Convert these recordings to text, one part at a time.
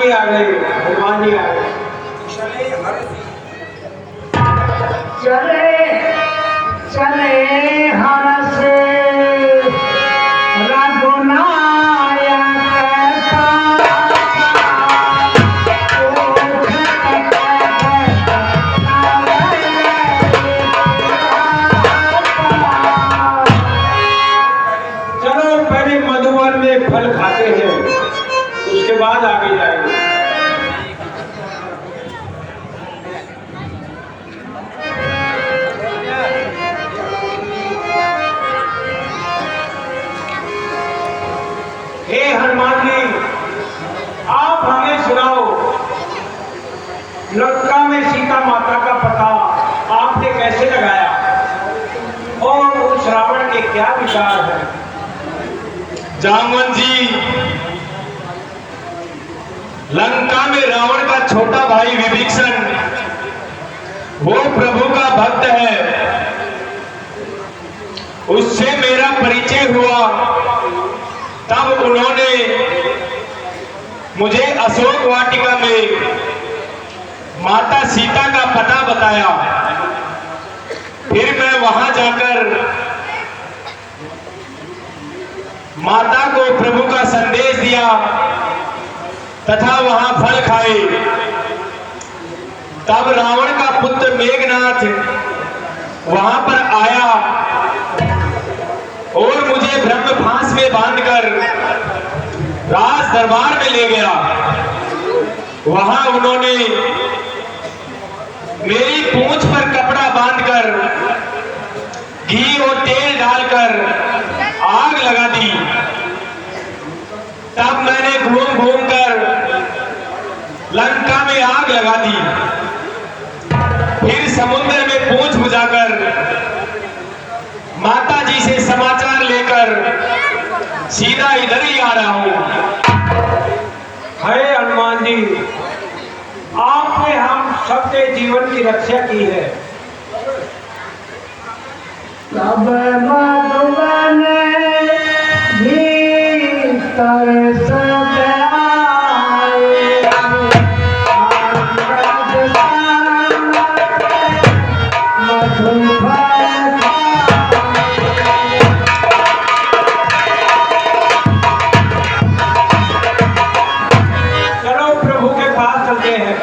जी आ गए, हनुमान जी आ गए। चले चले हर्ष रघुनायक चलो पहले मधुवन में फल खाते हैं, उसके बाद आगे जाएंगे। हे हनुमान जी, आप हमें सुनाओ, लंका में सीता माता का पता आपने कैसे लगाया और उस रावण के क्या विचार है? जामवन जी, लंका में रावण का छोटा भाई विभीषण, वो प्रभु का भक्त है। उससे मेरा परिचय हुआ, तब उन्होंने मुझे अशोक वाटिका में माता सीता का पता बताया। फिर मैं वहां जाकर माता को प्रभु का संदेश दिया तथा वहां फल खाए। तब रावण का पुत्र मेघनाथ वहां पर आया और मुझे ब्रह्म फांस में बांधकर राज दरबार में ले गया। वहां उन्होंने मेरी पूंछ पर कपड़ा बांधकर घी और तेल डालकर आग लगा दी। तब मैंने घूम घूम कर लंका में आग लगा दी। फिर समुद्र में पूंछ बुझाकर माता जी से समाचार लेकर सीधा इधर ही आ रहा हूं। हे हनुमान जी, आपने हम सबके जीवन की रक्षा की है। तब मधुवन भीतर सब आए, मधुवन चलो प्रभु के पास चलते हैं।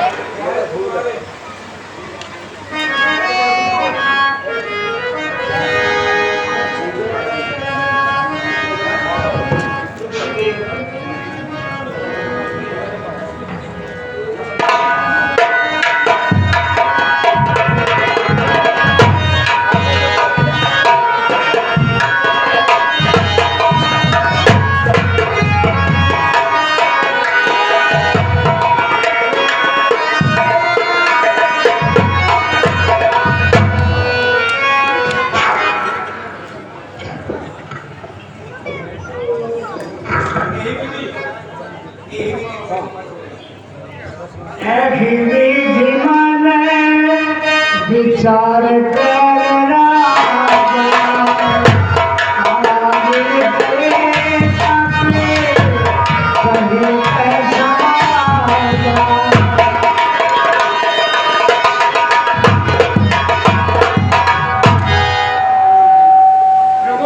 विचार करना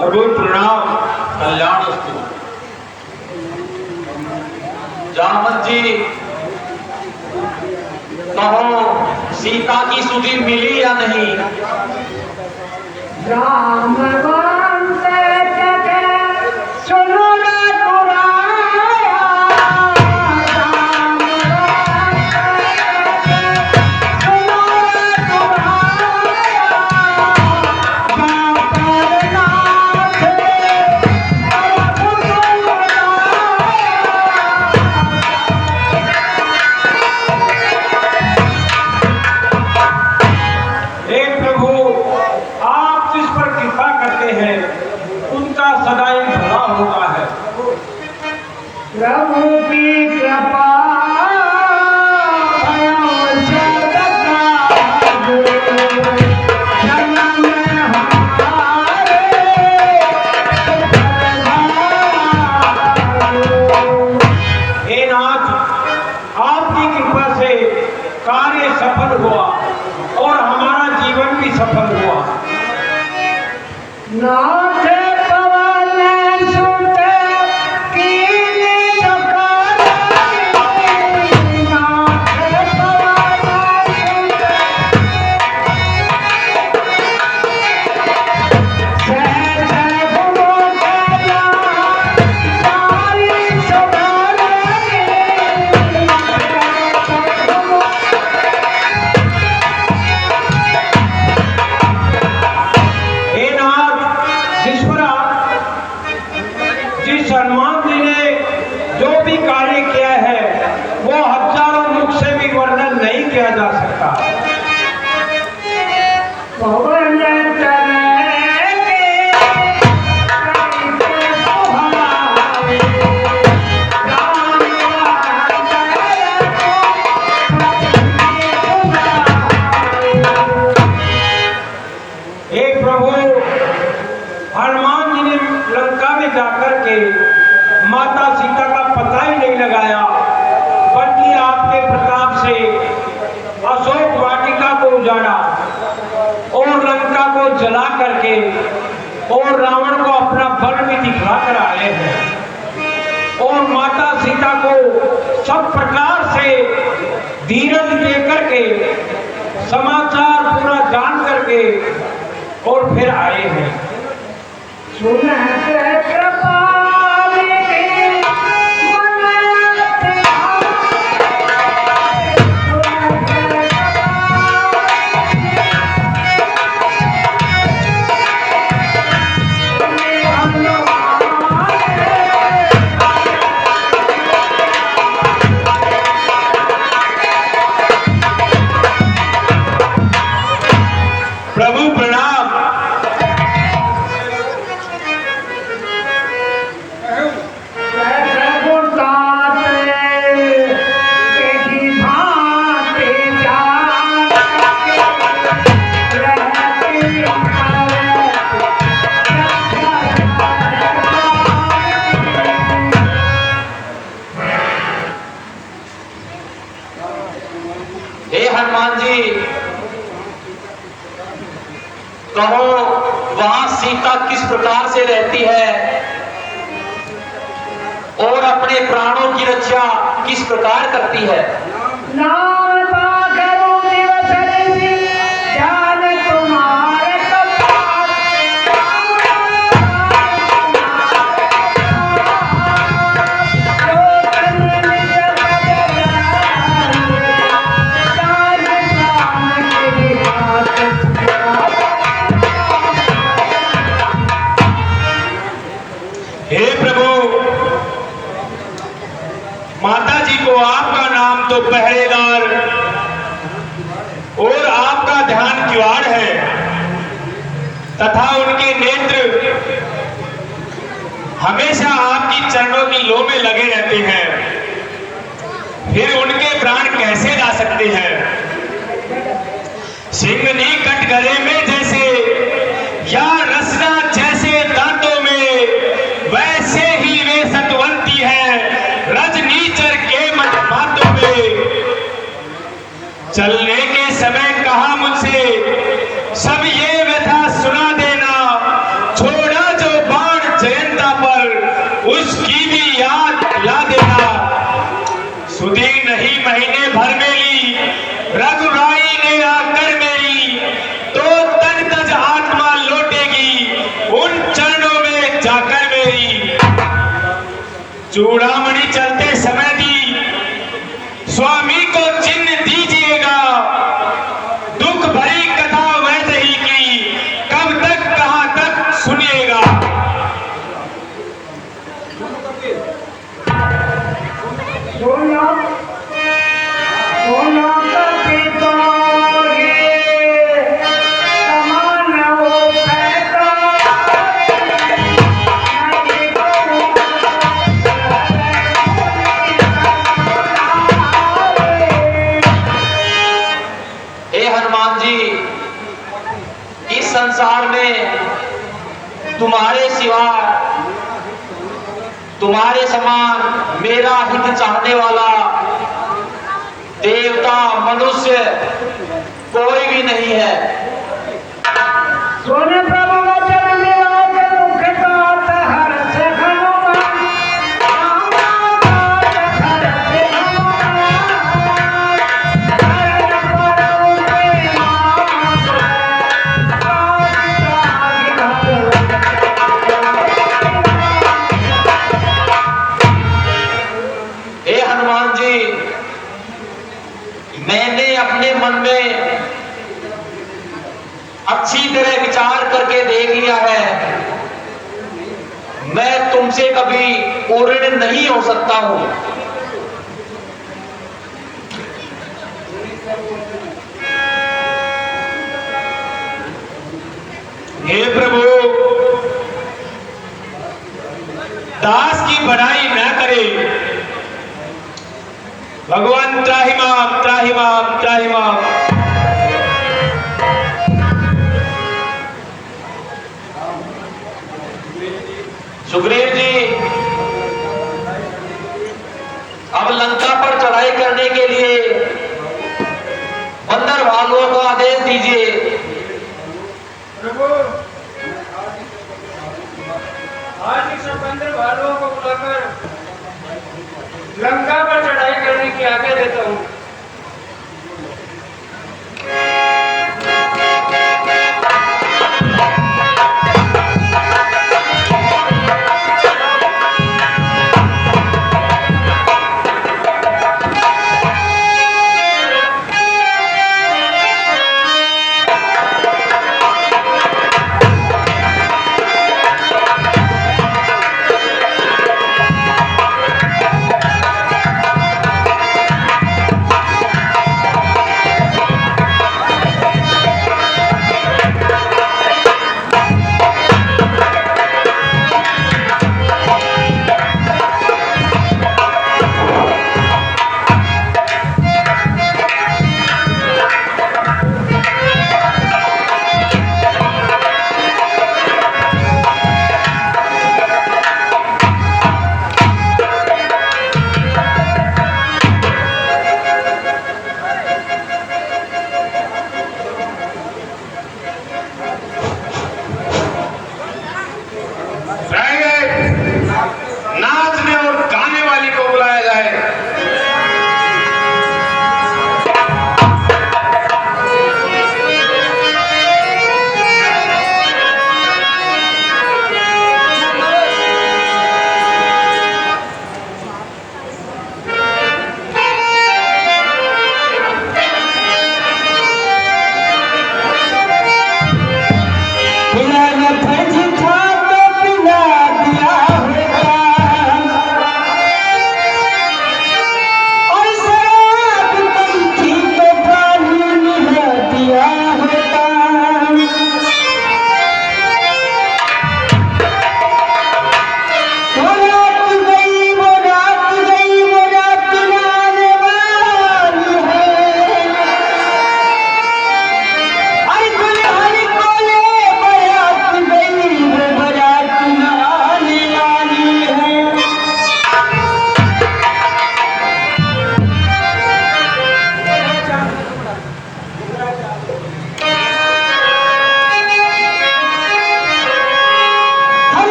प्रभु प्रणाम, कल्याणस्तु। जामवंत जी, कहो सीता की सुधि मिली या नहीं? राम सुनो ना कुराया, सुनो प्रभु की कृपा हे नाथ, कार्य किया है वो हजारों मुख से भी वर्णन नहीं किया जा सकता। पवन चले हे प्रभु, हनुमान जी ने लंका में जाकर के माता सीता का पता ही नहीं लगाया, बल्कि आपके प्रताप से अशोक वाटिका को उजाड़ा और लंका को जला करके और रावण को अपना बल भी दिखला कर आए हैं और माता सीता को सब प्रकार से धीरज देकर के समाचार पूरा जान करके और फिर आए हैं। सुनत कृपाल प्रभु प्रणाम। हे हनुमान जी, कहो वहां सीता किस प्रकार से रहती है और अपने प्राणों की रक्षा किस प्रकार करती है? नाम पाकरो दिवस ऋषि ज्ञान तुम्हारे कपाल जो तन निज पद जान प्राण के हाथ। हे प्रभु, माता जी को आपका नाम तो पहरेदार और आपका ध्यान किवाड़ है तथा उनके नेत्र हमेशा आपकी चरणों की लो में लगे रहते हैं, फिर उनके प्राण कैसे जा सकते हैं? सिंगनी कट गले में जैसे या रसना जैसे दांतों में, वैसे ही वे सतवंती है रजनीचर के माथों में। चलने के समय कहा मुझसे सब ये व्यथा सुना देना, छोड़ा जो बाण जयंता पर उसकी भी याद ला देना। सुधी नहीं महीने भर में ली रघुराई ने आकर मेरी, तो तन तज आत्मा लौटेगी उन चरणों में जाकर मेरी। चूड़ामणि चलते समय दी स्वामी को चिन्ह दीजिएगा, दुख भरी कथा वैसे ही की कब तक कहां तक सुनिएगा। सोना सोना का पितोगे समान हो पैदा हे हनुमान जी, इस संसार में तुम्हारे सिवा तुम्हारे समान मेरा हित चाहने वाला देवता मनुष्य कोई भी नहीं है। सोने प्रभु वचन निवास मुख गात हर से हनुमान हर से हनुमान हर परम हे हनुमान जी, मैंने अपने मन में अच्छी तरह विचार करके देख लिया है, मैं तुमसे कभी पूर्ण नहीं हो सकता हूं। हे प्रभु, दास की बड़ाई न करे। भगवान त्राहिमाम त्राहिमाम त्राहिमाम। सुग्रीव जी, अब लंका पर चढ़ाई करने के लिए बंदर भालुओं को आदेश दीजिए। प्रभु, आज इस बंदर भालुओं को बुलाकर लंका पर चढ़ाई करने की आज्ञा देता हूँ।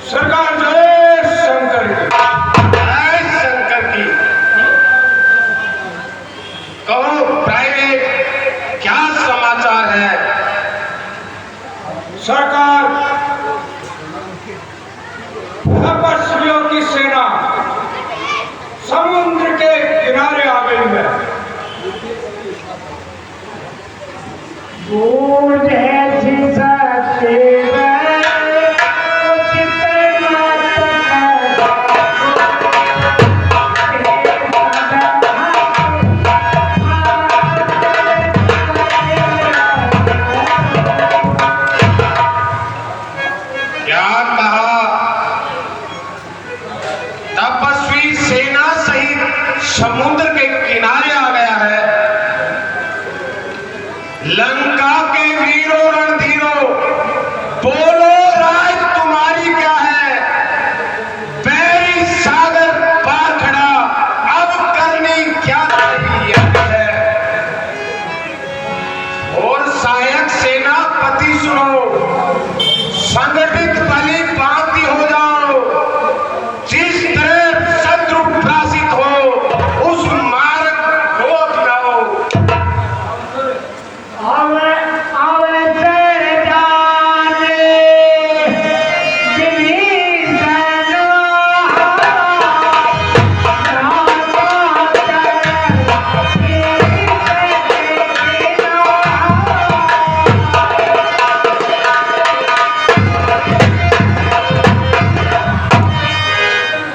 सरकार जय शंकर की। जय शंकर की। कहो प्राइवेट, क्या समाचार है? सरकार, तपस्वियों की सेना समुद्र के किनारे आ गई है। दूध ऐसी सच्ची क्या कहा? तपस्वी सेना सहित समुद्र के किनारे आ गया है। लंका के वीरों रणधीरों, बोलो राज तुम्हारी क्या है? बैरी सागर पार खड़ा, अब करनी क्या तैयारी है? और सहायक सेनापति सुनो, संगठित बलि बांधी हो जाओ। जिस तरह शत्रु पराजित हो, उस मार्ग को अपनाओ। आवे आवे तेरे जाने जिन्हीं जानो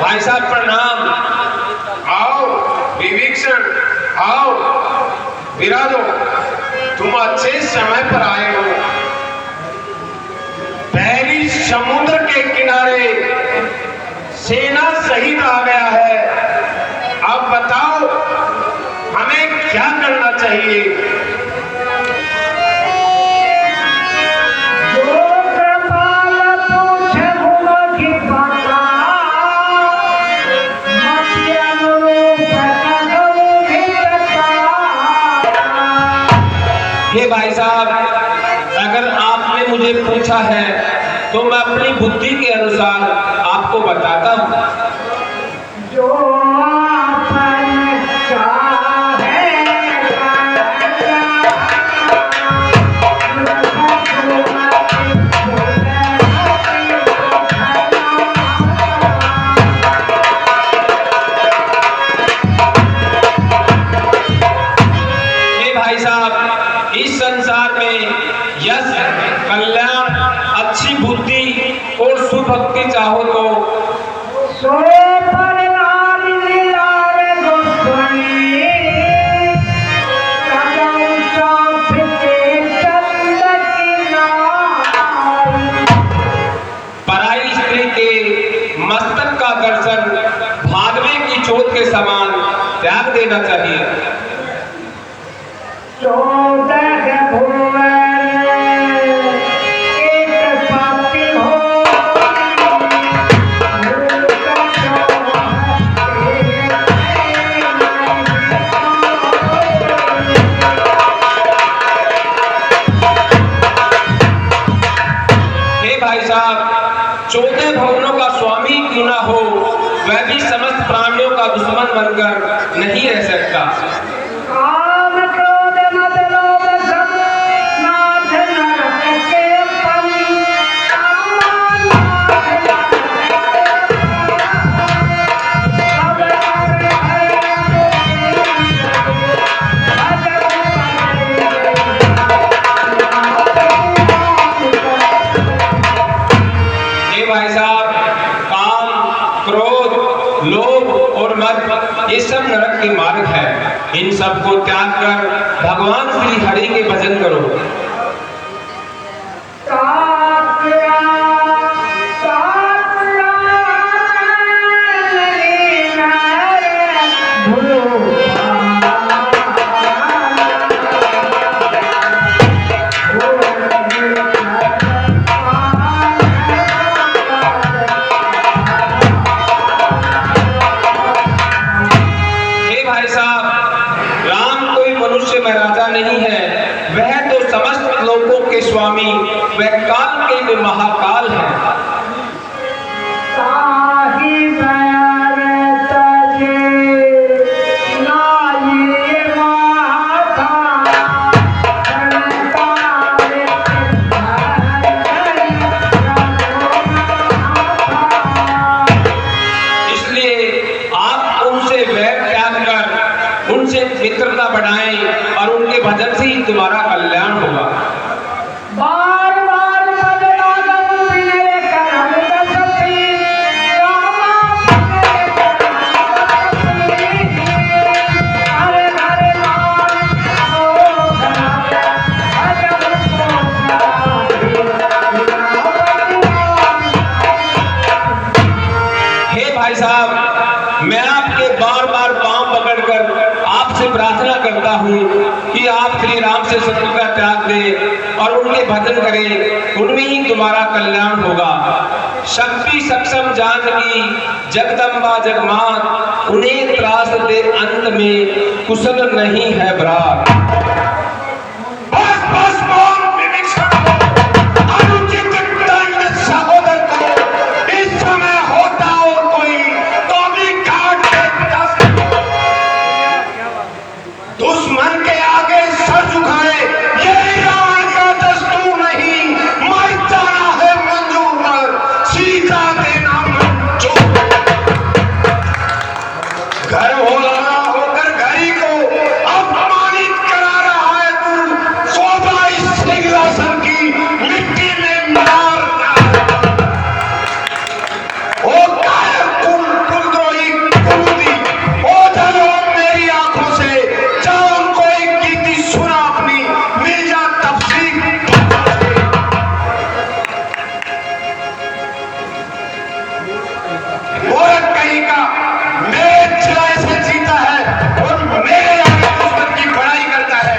भाई साहब प्रणाम। आओ विभीषण, आओ विराजो, तुम अच्छे समय पर आए हो। बहरी समुद्र के किनारे सेना सहित आ गया है। अब बताओ हमें क्या करना चाहिए? जो कृपाल पूछे मुझी पाता मत अनुरूप करूँगी ये भाई साहब, अगर आपने मुझे पूछा है तो मैं अपनी बुद्धि के अनुसार आपको बताता हूँ। जो आपन चाहे ये भाई साहब, इस संसार में यश, कल्याण, अच्छी बुद्धि और सुभक्ति चाहो तो सो पर लाल लीलारे गोस्वामी कदम चौथ के चंद की नाई पराई स्त्री के मस्तक का दर्शन भागवे की चोट के समान त्याग देना चाहिए। चौदह भुवन एक पापी हो भवनों का स्वामी क्यों ना हो, वह भी समस्त प्राणियों का दुश्मन बनकर नहीं रह सकता। काम क्रोध मद लोभ सब नाथ नरक के परी। काम नाथ नरक के परी। सब हर हे भाई साहब, काम, क्रोध, लोभ और मद ये सब नरक के मार्ग है। इन सब को त्याग कर भगवान श्री हरि के भजन करो। काकरा काकरा हे भाई साहब, राम कोई मनुष्य में राजा नहीं है, वह तो समस्त लोकों के स्वामी, वह काल के भी महाकाल है। ताहि बैर तजे नाई माथा संतारे इसलिए आप उनसे वैर त्याग कर उनसे मित्रता बढ़ाएं और उनके भजन से ही तुम्हारा कल्याण होगा। बार बार पद लागम विनय करम दसती रामा पकड़े हरे हरे नाम ओ धनाया भजन हे भाई साहब, मैं आपके बार बार पांव पकड़कर आपसे प्रार्थना करता हूँ कि आप श्री राम से शत्रुता त्याग दें और उनके भजन करें, उनमें ही तुम्हारा कल्याण होगा। शक्ति सक्षम जानकी जगदम्बा जगमात, उन्हें त्रास दे अंत में कुशल नहीं है भ्रात। बस बस मौन विभीषण को, अनुचित दंड सहोदर को, इस समय होता हो कोई तो भी काट के पिता से दुश्मन के आगे सर झुकाए, ये रावण का दस्तूर नहीं, मर जाना है मंजूर पर, सीता देना मंजूर। घर होलाना होकर घरी को अपमानित करा रहा है तू, शोभा इस सिंहासन की मिट्टी में मार ओ कायर कुलद्रोही कुलदी, ओ धनो मेरी आंखों से, जाओ उनको एक गीति सुना अपनी, मिल जा तफसीर। मूर्ख कहीं का, मेरे चिल्लाए से जीता है और मेरे आगे दुश्मन की बड़ाई करता है।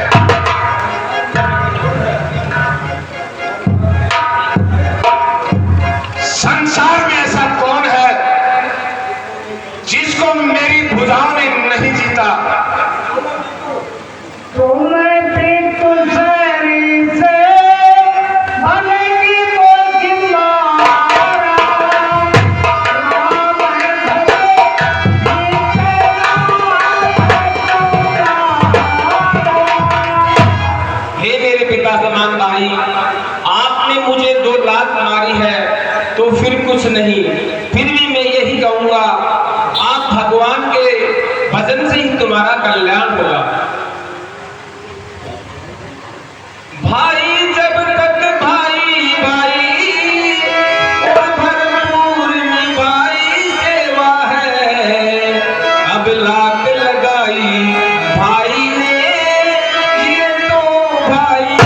संसार में ऐसा कौन है जिसको मेरी भुजाओं ने नहीं जीता? तुम्हें प्रीत तुझरी से बनेगी वो जिम्मारा राम हे मेरे पिता समान भाई, आपने मुझे 2 लात मारी है तो फिर कुछ नहीं, फिर भी मैं यही कहूंगा, आप भगवान के भजन से ही तुम्हारा कल्याण होगा। भाई जब तक भाई भाई और भरपूर निभाई सेवा है, अब लात लगाई भाई ने, ये तो भाई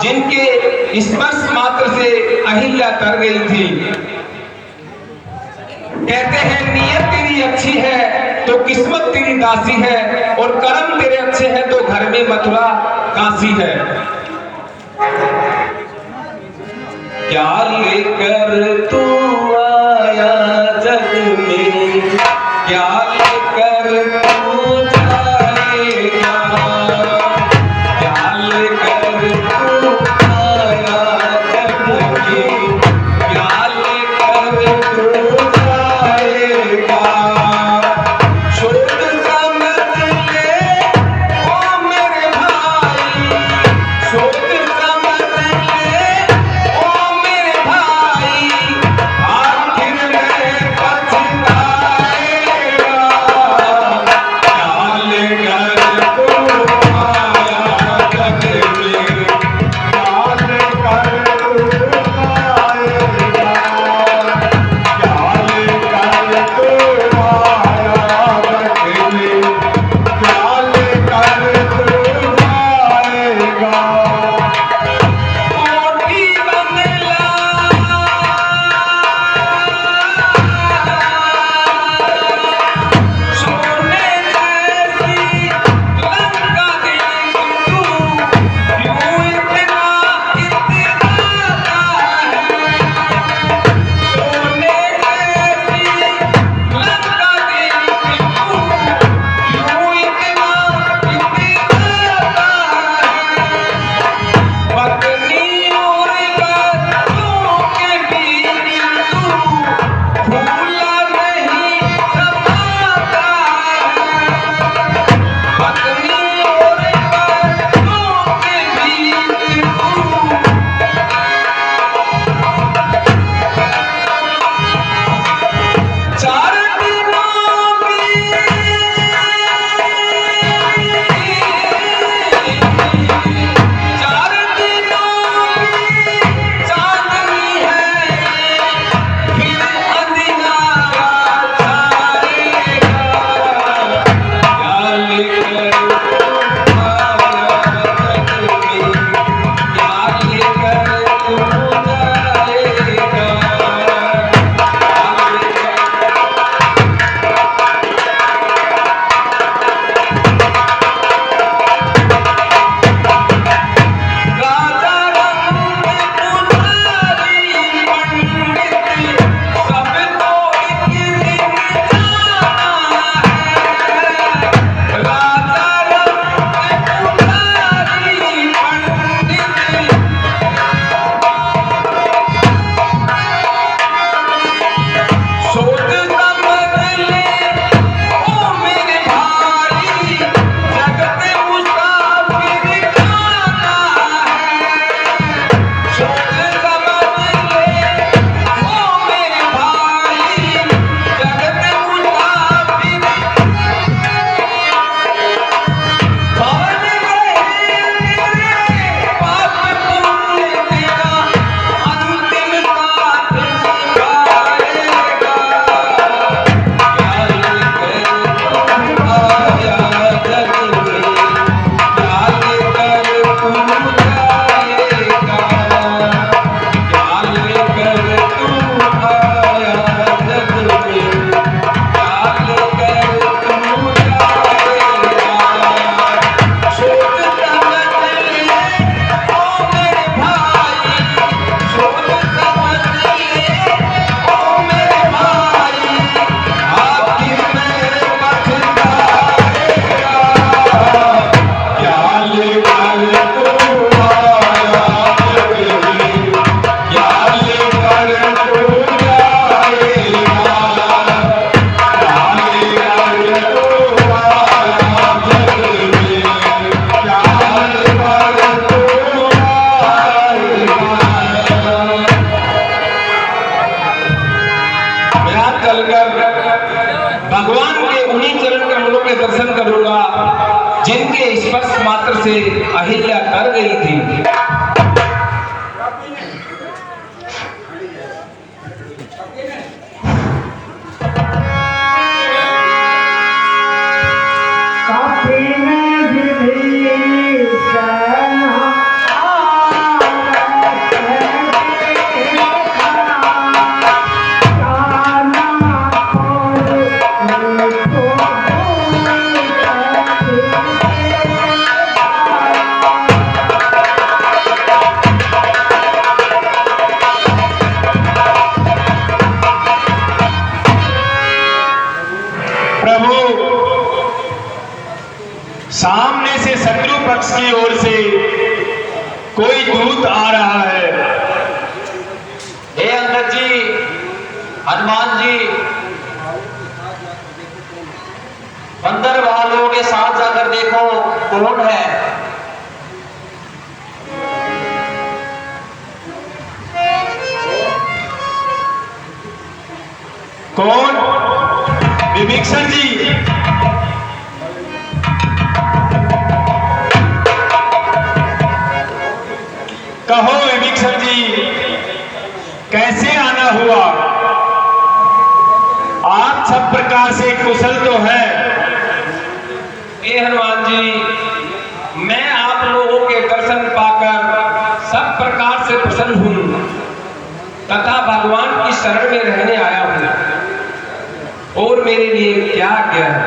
जिनके स्पर्श मात्र से अहिल्या तर गई थी। कहते हैं नीयत तेरी अच्छी है तो किस्मत तेरी दासी है, और कर्म तेरे अच्छे हैं तो घर में मथुरा काशी है। क्या लेकर तू आया जग में, क्या लेकर तू जाएगा, क्या लेकर तू आया जग में, क्या लेकर तू जाएगा। सोच समझ ले ओ मेरे भाई, सोच समझ ले ओ मेरे भाई, आखिर में पछताएगा। क्या लेकर तू आया जग में, क्या लेकर तू आएगा, क्या लेकर तू आया जग में, क्या लेकर तू आएगा। कोठी बंगला सोने जैसी लंका देख तू, क्यों इतना इतराता है। सोने जैसी लंका देख तू, क्यों इतना इतराता है। पत्नी और बच्चों के बीच तू भूला नहीं समाता है। पत्नी और बच्चों के बीच तू चार दिनों की चार दिनों की चांदनी है, फिर अंधियारा छाएगा। क्या लेकर तू आया जग में, क्या लेकर तू जाएगा। राजा रंग पुजारी पंडित सबको एक दिन जाना है। राजा रंग पुजारी पंडित सोच समझ ले ओ मेरे भाई, जगत मुसाफिर जाना है। सोच समझ ले ओ मेरे भाई, जगत मुसाफिर भवन रहे तेरे पाप पुण्य तेरा अंतिम साथ निभाएगा। क्या लेकर तू आया जग में, क्या लेकर तू जाएगा। क्या लेकर तू आया जग में, क्या लेकर तू जाएगा। सोच समझ ले ओ मेरे भाई, सोच समझ ले ओ मेरे भाई, आखिर में पछताएगा। क्या लेकर तू आया जग में, क्या लेकर तू जाएगा। क्या लेकर तू आया जग में, क्या लेकर तू आएगा। मैं आज चलकर भगवान के उन्हीं चरण कमलों के दर्शन करूंगा जिनके स्पर्श मात्र से अहिल्या तर गई थी। काफी में विभीषण की ओर से कोई दूत आ रहा है। हे अंगद जी, हनुमान जी, बंदर वालों के साथ जाकर देखो कौन है। कौन? विभीषण जी। कहो विभीषण जी, कैसे आना हुआ? आप सब प्रकार से कुशल तो है। हे हनुमान जी, मैं आप लोगों के दर्शन पाकर सब प्रकार से प्रसन्न हूँ तथा भगवान की शरण में रहने आया हूँ। और मेरे लिए क्या क्या है?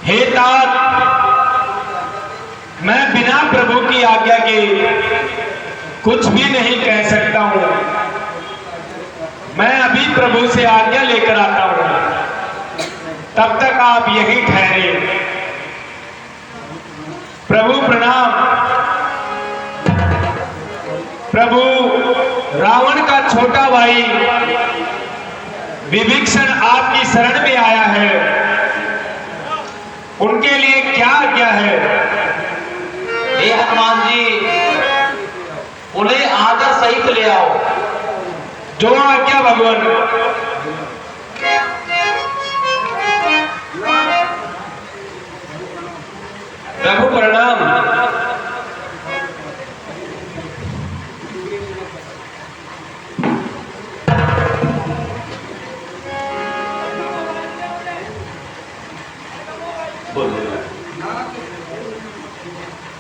हे तात, मैं बिना प्रभु की आज्ञा के कुछ भी नहीं कह सकता हूँ। मैं अभी प्रभु से आज्ञा लेकर आता हूँ, तब तक आप यहीं ठहरे। प्रभु प्रणाम। प्रभु, रावण का छोटा भाई विभीषण आपकी शरण में आया है। उनके लिए क्या आज्ञा है? हे हनुमान जी, उन्हें आदर सहित ले आओ। जो आज्ञा भगवान। प्रभु प्रणाम।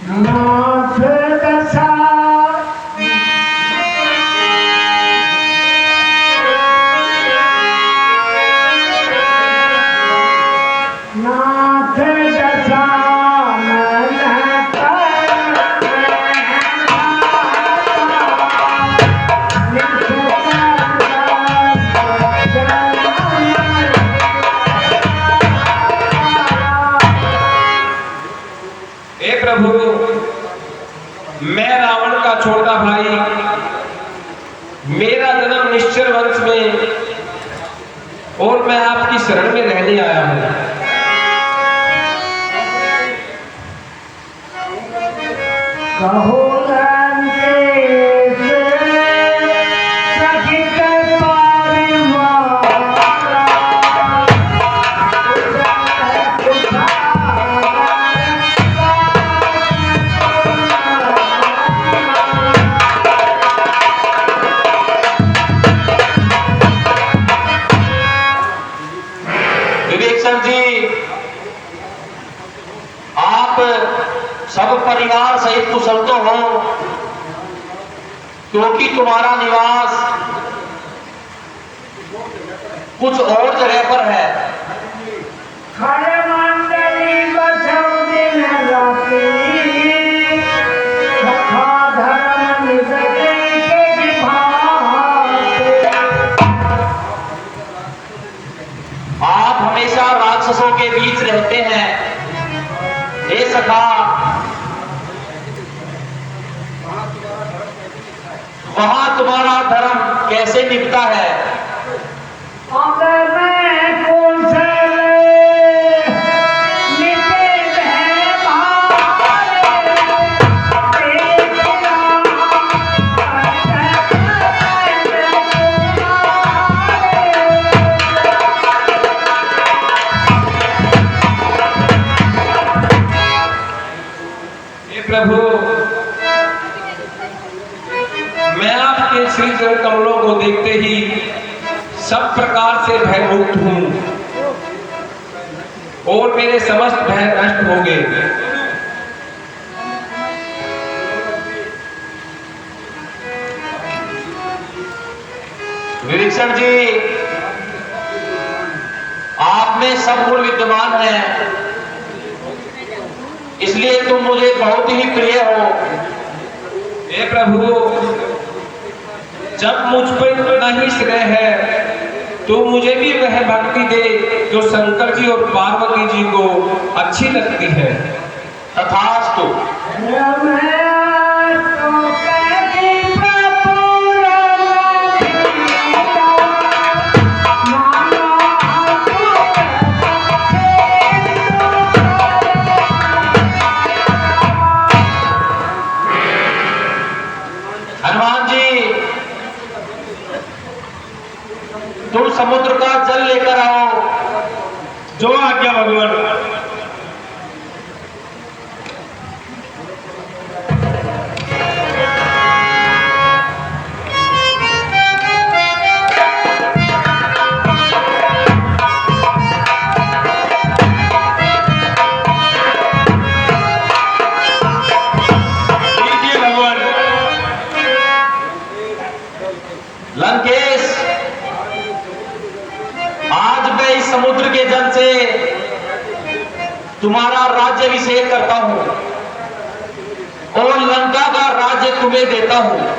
नाथ दशा नाथ दशा हे प्रभु, मैं रावण का छोटा भाई, मेरा जन्म निश्चर वंश में और मैं आपकी शरण में रहने आया हूँ। कहो विभीषण जी, आप सब परिवार सहित कुशल तो हो, क्योंकि तुम्हारा निवास कुछ और जगह पर है। खड़े मंडली बचाओ दिन रात्रि, कथा धर्म निजते के विभाग। आप हमेशा राक्षसों के बीच रहते हैं। हे सखा, वहां तुम्हारा धर्म कैसे निभता है? अगर मैं कौन से निषेध है भारे, हे प्रभु, मैं आपके श्री चरण कमलों को देखते ही सब प्रकार से भयमुक्त हूं और मेरे समस्त भय नष्ट हो गए। विभीषण जी, आप में सब गुण विद्यमान है, इसलिए तुम मुझे बहुत ही प्रिय हो। हे प्रभु, जब मुझ पर इतना ही श्रेय है तो मुझे भी वह भक्ति दे जो शंकर जी और पार्वती जी को अच्छी लगती है। तथास्तु। हनुमान जी, तुम समुद्र का जल लेकर आओ। जो आज्ञा भगवान। लीजिए भगवान। लंकेश, आज मैं इस समुद्र के जल से तुम्हारा राज्याभिषेक करता हूं और लंका का राज्य तुम्हें देता हूं।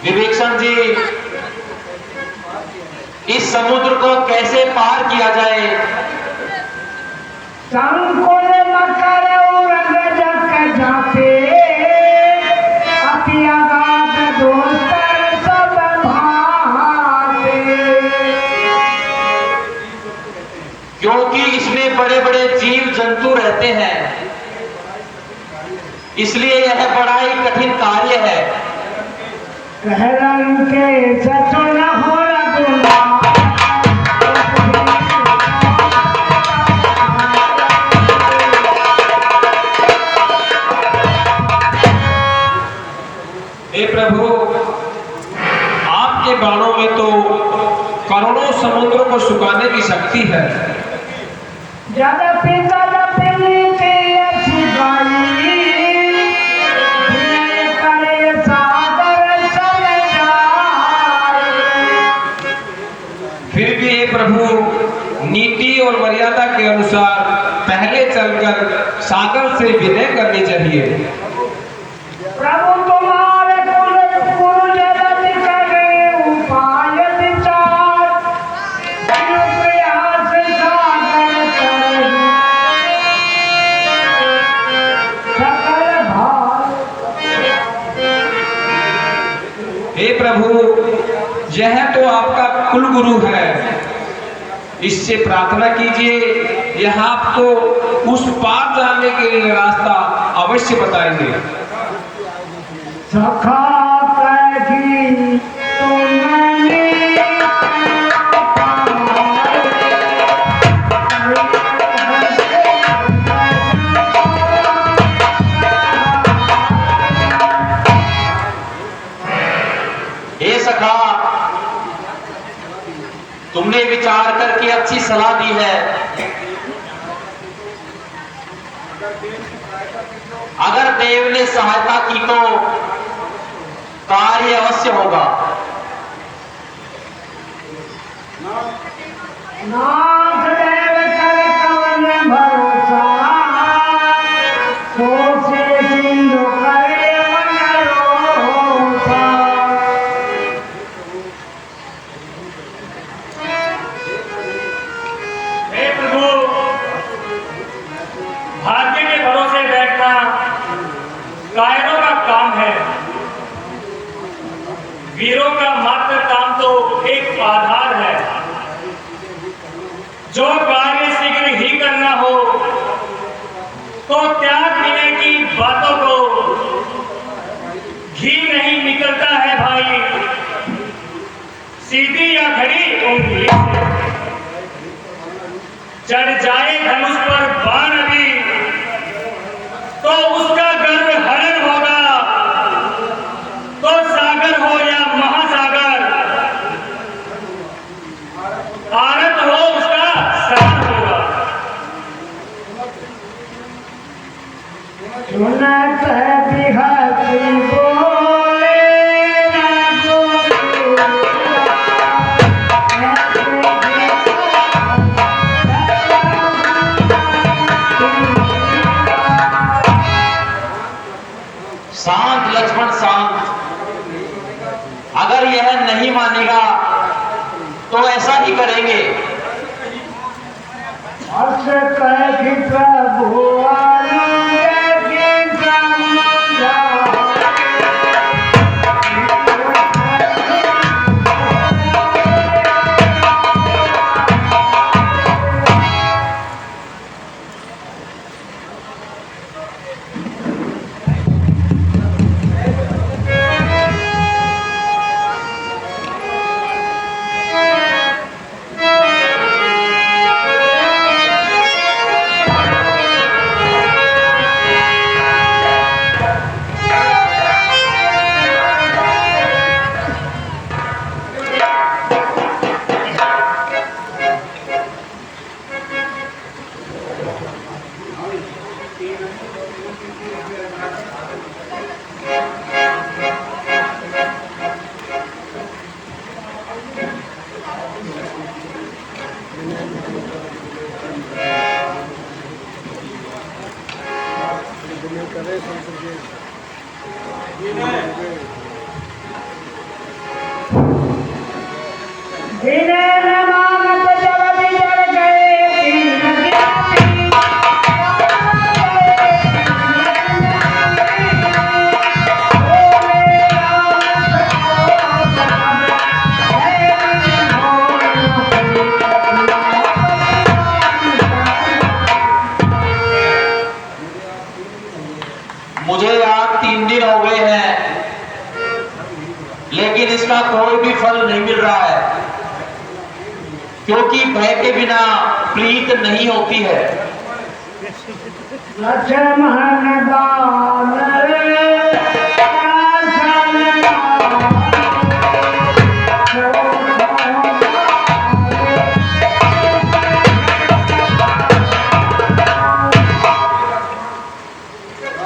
विभीषण जी, इस समुद्र को कैसे पार किया जाए? संकुल मकर उरग जग जाते, अति अगाध दोस्तर सब भाते। क्योंकि इसमें बड़े बड़े जीव जंतु रहते हैं, इसलिए यह बड़ा ही कठिन कार्य है। कहलन के ससुर हो रघुनाथ, हे प्रभु, आपके बाणों में तो करोड़ों समुद्रों को सुखाने की शक्ति है। जदपि तदपि नीति अच्छी गाई, विनय करे सादर चल जाए। फिर भी हे प्रभु, नीति और मर्यादा के अनुसार पहले चलकर सागर से विनय करनी चाहिए। प्रभु तुम्हारे कुल जगत करे उपाय विचार, बिनु प्रयास सागर करे सकल भार। हे प्रभु, यह तो आपका कुल गुरु है, इससे प्रार्थना कीजिए, यह आपको उस पार जाने के लिए रास्ता अवश्य बताएंगे। सखा कही तुमने हे सखा, तुमने विचार करके अच्छी सलाह दी है। अगर देव ने सहायता की तो कार्य अवश्य होगा। नाथ देव कर कवन भरोसा, सोचे सिंधु करे मनरोसा। हे प्रभु, भाग्य के भरोसे बैठना कायरों का काम है। वीरों का मात्र काम तो एक आधार है। जो कार्य शीघ्र ही करना हो तो त्याग विनय की बातों को घी नहीं निकलता है भाई, सीधी या खड़ी उंगली से। चढ़ जाए धनुष पर बाण अभी तो उसका गर्व हरण होगा, तो सागर हो या महासागर, आरत हो उसका सहन होगा। सुनत बिहारी बोले शांत लक्ष्मण शांत। अगर यह नहीं मानेगा तो ऐसा ही करेंगे। हर्ष कह प्रभु मुझे आज 3 दिन हो गए हैं, लेकिन इसका कोई भी फल नहीं मिल रहा है, क्योंकि भय के बिना प्रीत नहीं होती है। लक्ष्मण दान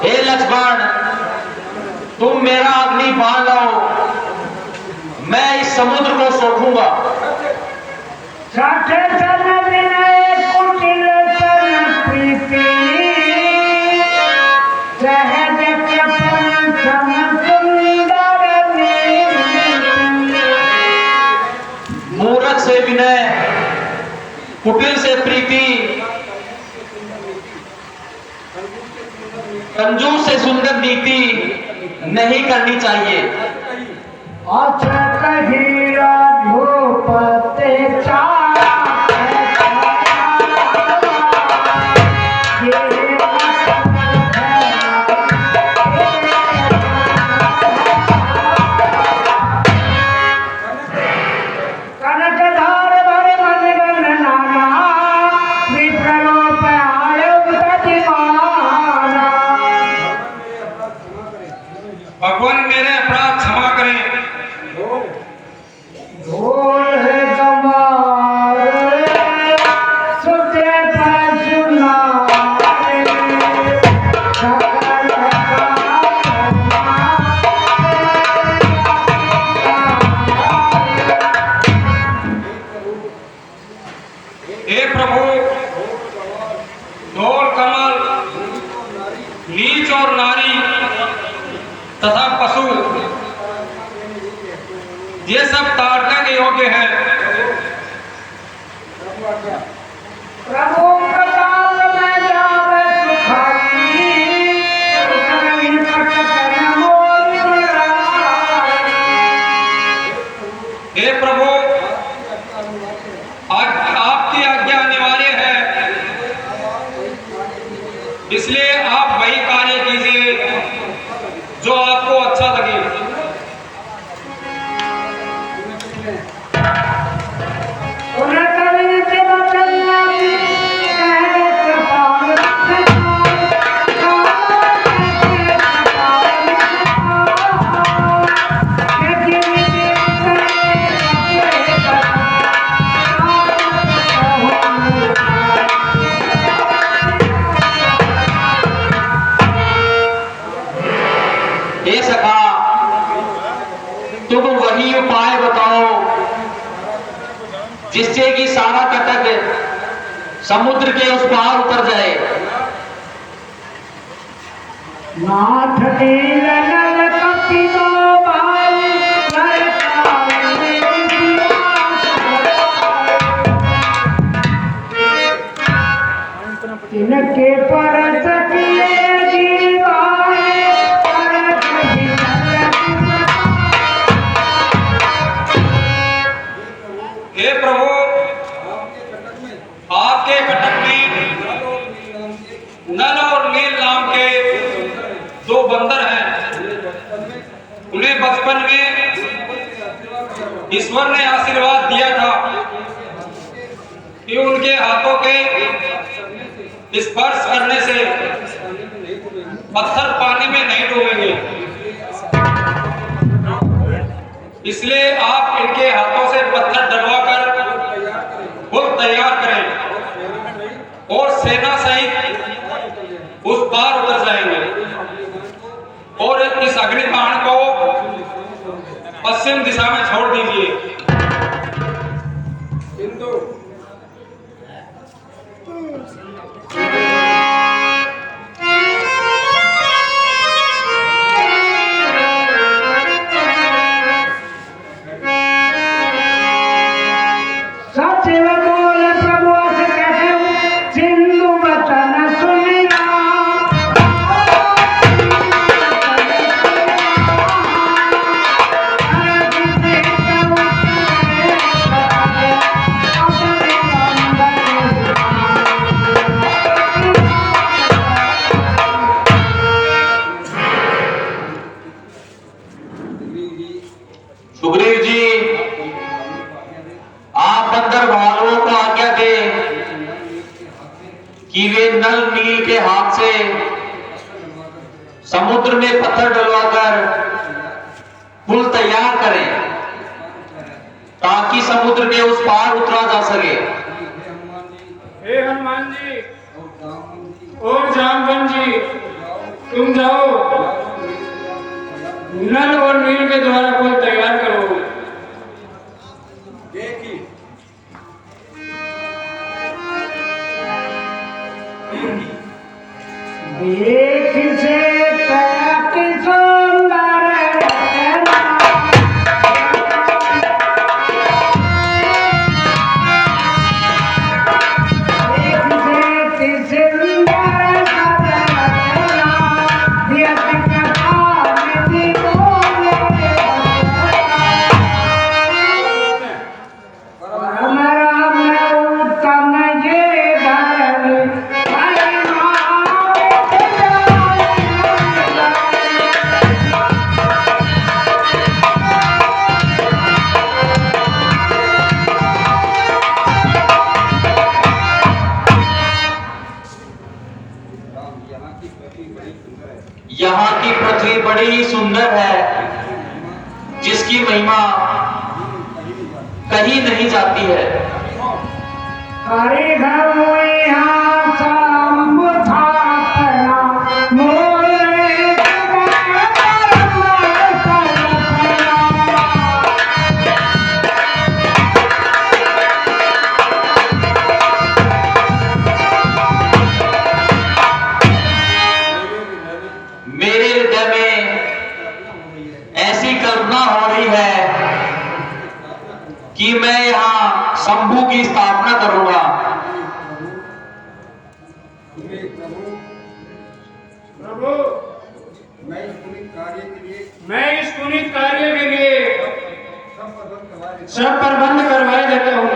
हे लक्ष्मण, तुम मेरा अग्नि बाण लाओ, मैं इस समुद्र को सोखूंगा। साठे सन विनय कुटिल तन प्रीति, सहज कृपण सम सुंदर नीति। मूर्ख से विनय, कुटिल से प्रीति, कंजूस से सुंदर नीति नहीं करनी चाहिए। अथ कही रघुपति कनकधार भर मन गण नाना, विप्रलोप आयो प्रतिमाना। भगवान मेरे अपराध क्षमा करें। ढोल है गंवार सुते पशुनारे, सकल हे प्रभु, ढोल कमल, नीच और नारी तथा पशु, ये सब ताड़ना के योग्य हैं। प्रभु प्रताप में जावे सुखाई, सुख नहीं कट कर मोर मुरारी। हे सखा, तुम वही उपाय बताओ जिससे कि सारा कटक समुद्र के उस पार उतर जाए। नाथ तीर नल कपिलो भाई ललकारे तिनके परत किए जीवाए परत हे प्रभु, आपके कटक में नल और नील नाम के दो बंदर हैं। उन्हें बचपन में ईश्वर ने आशीर्वाद दिया था कि उनके हाथों के स्पर्श करने से पत्थर पानी में नहीं डूबेंगे। इसलिए आप इनके हाथों से पत्थर डलवाकर खुद तैयार करें और सेना सहित उस पार उतर जाएंगे और इस अग्निबाण को पश्चिम दिशा में छोड़ दीजिए। सचिव बोल प्रभु से कहे सिंधु वचन सुनिया सुग्रीव जी, आप बंदर भालुओं को आज्ञा दें कि वे नल नील के हाथ से समुद्र में पत्थर डलवाकर पुल तैयार करें ताकि समुद्र के उस पार उतरा जा सके। हे हनुमान जी और जामवन जी, तुम जाओ नल और नील के द्वारा पुल तैयार करो। देख से तक सुंदर रचना देख से सुंदर रचना व्यत कथा में बोले परम राम उत्तम ये धरणी यहाँ की पृथ्वी बड़ी ही सुंदर है, जिसकी महिमा कहीं नहीं जाती है। हरे घर यहाँ शंभु थापना मोरे मेरे हृदय में ऐसी कल्पना हो रही है कि मैं यहाँ शंभू की स्थापना करूंगा। प्रभु, मैं इस पुनीत कार्य के लिए सब प्रबंध करवाए देता हूँ।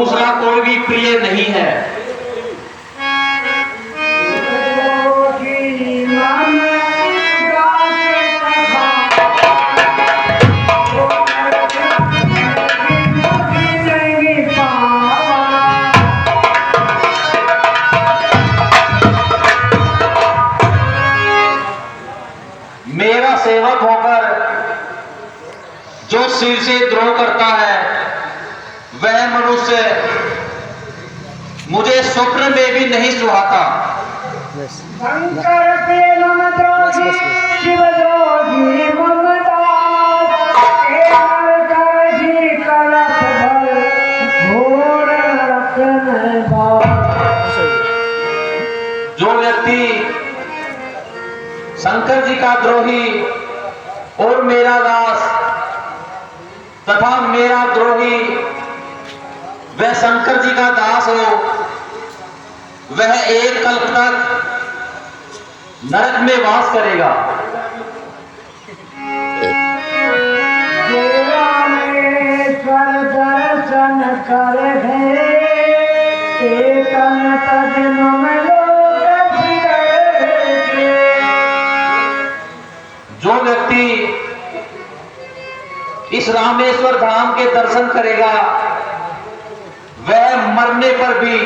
दूसरा कोई भी प्रिय नहीं है। जोगी मन गाके कहा, जोगी नहीं पावा। मेरा सेवक होकर जो सिर से द्रोह करता है वह मनुष्य मुझे स्वप्न में भी नहीं सुहाता। शंकर प्रेम द्रोही शिव द्रोही ममदास, केवल काजी कलप भर घोर रखन बास। जो व्यक्ति शंकर जी का द्रोही और मेरा दास तथा मेरा द्रोही वह शंकर जी का दास हो, वह एक कल्प तक नरक में वास करेगा। रामेश्वर दर्शन कर है, एकन तज मम लोक फिरे। जो व्यक्ति इस रामेश्वर धाम के दर्शन करेगा वह मरने पर भी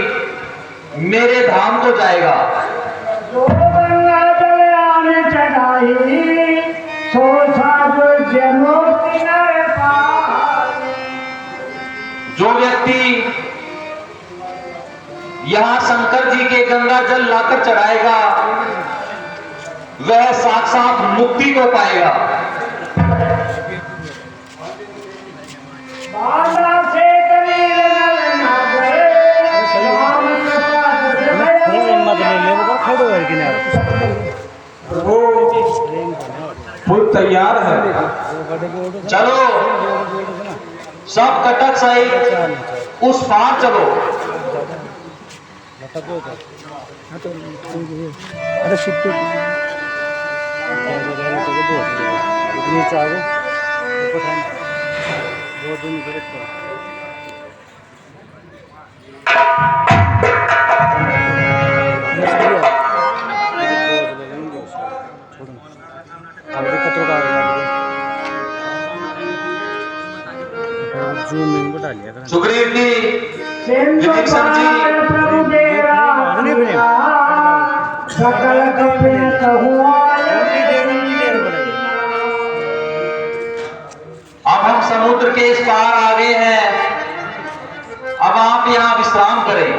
मेरे धाम को जाएगा। जो गंगा जल आन चढ़ाई, सो साधु जनो किनारे पाए। जो व्यक्ति यहां शंकर जी के गंगा जल लाकर चढ़ाएगा वह साक्षात मुक्ति को पाएगा। बाला से कबीर नल ना गए, राम कृपा वो फुल तैयार है। चलो सब कटक सहित उस पार चलो। सुग्रीव जी, विभीषण जी, प्रभु देवा सकल कपिल कहुआ। अब हम समुद्र के इस पार आ गए हैं, अब आप यहाँ विश्राम करें।